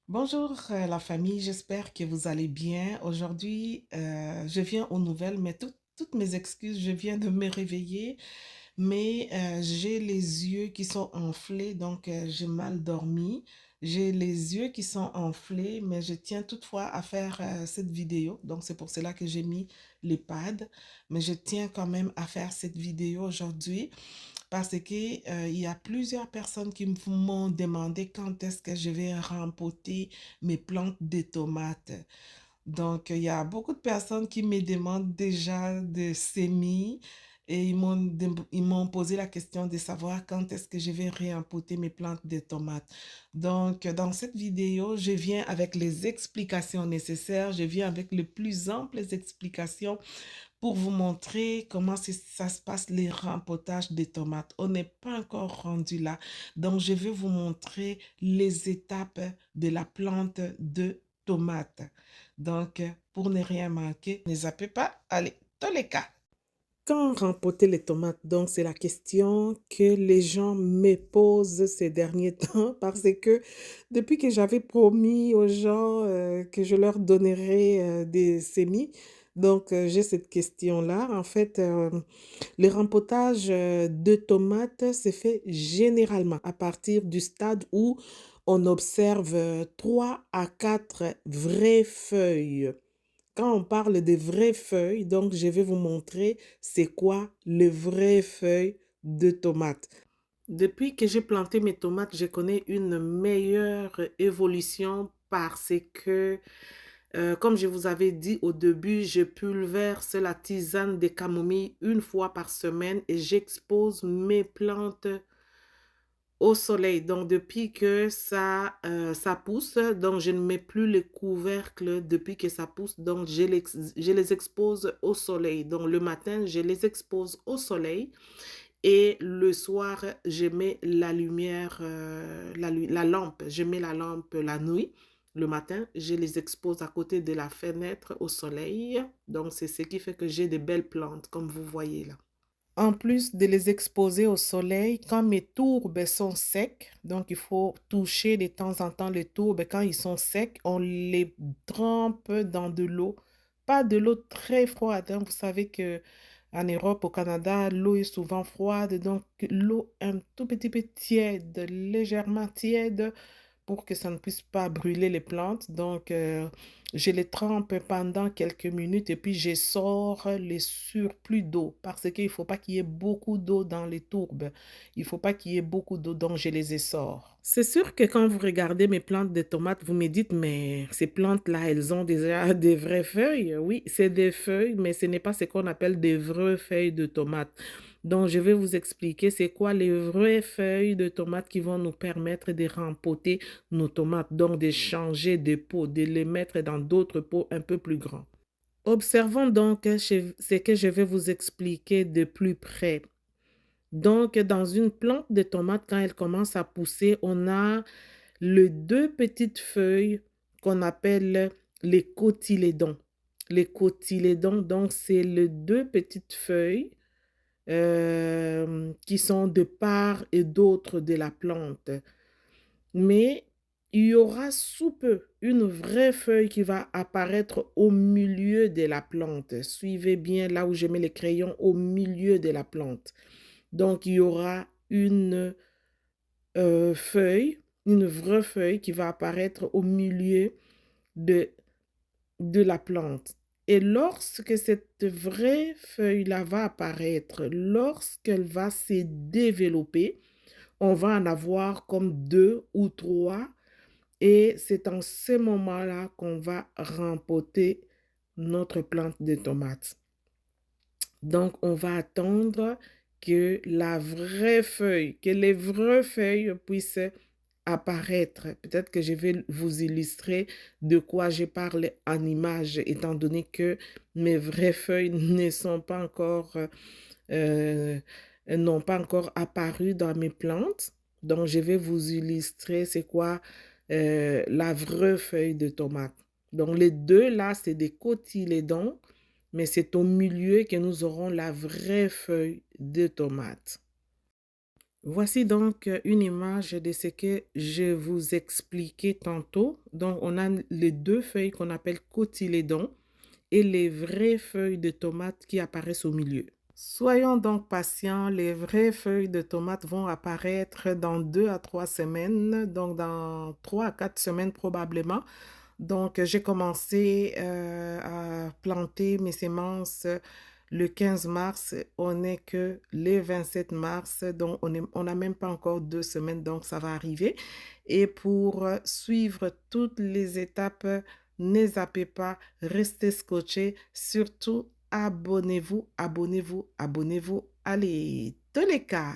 Bonjour la famille, j'espère que vous allez bien. Aujourd'hui, je viens aux nouvelles, mais toutes mes excuses, je viens de me réveiller, mais j'ai les yeux qui sont enflés, donc j'ai mal dormi. J'ai les yeux qui sont enflés, mais je tiens toutefois à faire cette vidéo, donc c'est pour cela que j'ai mis les pads, mais je tiens quand même à faire cette vidéo aujourd'hui parce que, il y a plusieurs personnes qui m'ont demandé quand est-ce que je vais rempoter mes plantes de tomates. Donc, il y a beaucoup de personnes qui me demandent déjà de semis et ils m'ont posé la question de savoir quand est-ce que je vais réempoter mes plantes de tomates. Donc, dans cette vidéo, je viens avec les explications nécessaires, je viens avec les plus amples explications pour vous montrer comment ça se passe les rempotages des tomates. On n'est pas encore rendu là. Donc, je vais vous montrer les étapes de la plante de tomates. Donc, pour ne rien manquer, ne zappez pas. Allez, dans les cas. Quand rempoter les tomates? Donc, c'est la question que les gens me posent ces derniers temps parce que depuis que j'avais promis aux gens que je leur donnerais des semis, donc j'ai cette question-là. En fait, le rempotage de tomates se fait généralement à partir du stade où on observe 3 à 4 vraies feuilles. Quand on parle de vraies feuilles, donc je vais vous montrer c'est quoi les vraies feuilles de tomates. Depuis que j'ai planté mes tomates, je connais une meilleure évolution parce que, comme je vous avais dit au début, je pulverse la tisane de camomille une fois par semaine et j'expose mes plantes au soleil. Donc, depuis que ça pousse, donc je ne mets plus les couvercles depuis que ça pousse. Donc, je les expose au soleil. Donc, le matin, je les expose au soleil et le soir, je mets la lumière, la lampe. Je mets la lampe la nuit. Le matin, je les expose à côté de la fenêtre au soleil. Donc, c'est ce qui fait que j'ai de belles plantes, comme vous voyez là. En plus de les exposer au soleil, quand mes tourbes sont secs, donc il faut toucher de temps en temps les tourbes, quand ils sont secs, on les trempe dans de l'eau, pas de l'eau très froide, hein. Vous savez que en Europe, au Canada, l'eau est souvent froide, donc l'eau un tout petit peu tiède, légèrement tiède, pour que ça ne puisse pas brûler les plantes. Donc, je les trempe pendant quelques minutes et puis je sors les surplus d'eau parce qu'il ne faut pas qu'il y ait beaucoup d'eau dans les tourbes. Il ne faut pas qu'il y ait beaucoup d'eau, donc je les essore. C'est sûr que quand vous regardez mes plantes de tomates, vous me dites, mais ces plantes-là, elles ont déjà des vraies feuilles. Oui, c'est des feuilles, mais ce n'est pas ce qu'on appelle des vraies feuilles de tomates. Donc, je vais vous expliquer c'est quoi les vraies feuilles de tomates qui vont nous permettre de rempoter nos tomates, donc de changer de pot, de les mettre dans d'autres pots un peu plus grands. Observons donc ce que je vais vous expliquer de plus près. Donc, dans une plante de tomate, quand elle commence à pousser, on a les deux petites feuilles qu'on appelle les cotylédons. Les cotylédons, donc, c'est les deux petites feuilles qui sont de part et d'autre de la plante. Mais il y aura sous peu une vraie feuille qui va apparaître au milieu de la plante. Suivez bien là où je mets les crayons, au milieu de la plante. Donc, il y aura une feuille, une vraie feuille qui va apparaître au milieu de, de la plante. Et lorsque cette vraie feuille-là va apparaître, lorsqu'elle va se développer, on va en avoir comme deux ou trois et c'est en ce moment-là qu'on va rempoter notre plante de tomates. Donc, on va attendre que la vraie feuille, que les vraies feuilles puissent apparaître. Peut-être que je vais vous illustrer de quoi je parle en image, étant donné que mes vraies feuilles ne sont pas encore, euh, n'ont pas encore apparu dans mes plantes. Donc, je vais vous illustrer c'est quoi la vraie feuille de tomate. Donc, les deux là, c'est des cotylédons, mais c'est au milieu que nous aurons la vraie feuille de tomate. Voici donc une image de ce que je vous expliquais tantôt. Donc, on a les deux feuilles qu'on appelle cotylédons et les vraies feuilles de tomates qui apparaissent au milieu. Soyons donc patients, les vraies feuilles de tomates vont apparaître dans 2 à 3 semaines, donc dans 3 à 4 semaines probablement. Donc, j'ai commencé à planter mes semences le 15 mars. On n'est que le 27 mars, donc on n'a même pas encore 2 semaines, donc ça va arriver. Et pour suivre toutes les étapes, ne zappez pas, restez scotchés, surtout abonnez-vous, abonnez-vous, abonnez-vous. Allez, tous les cas.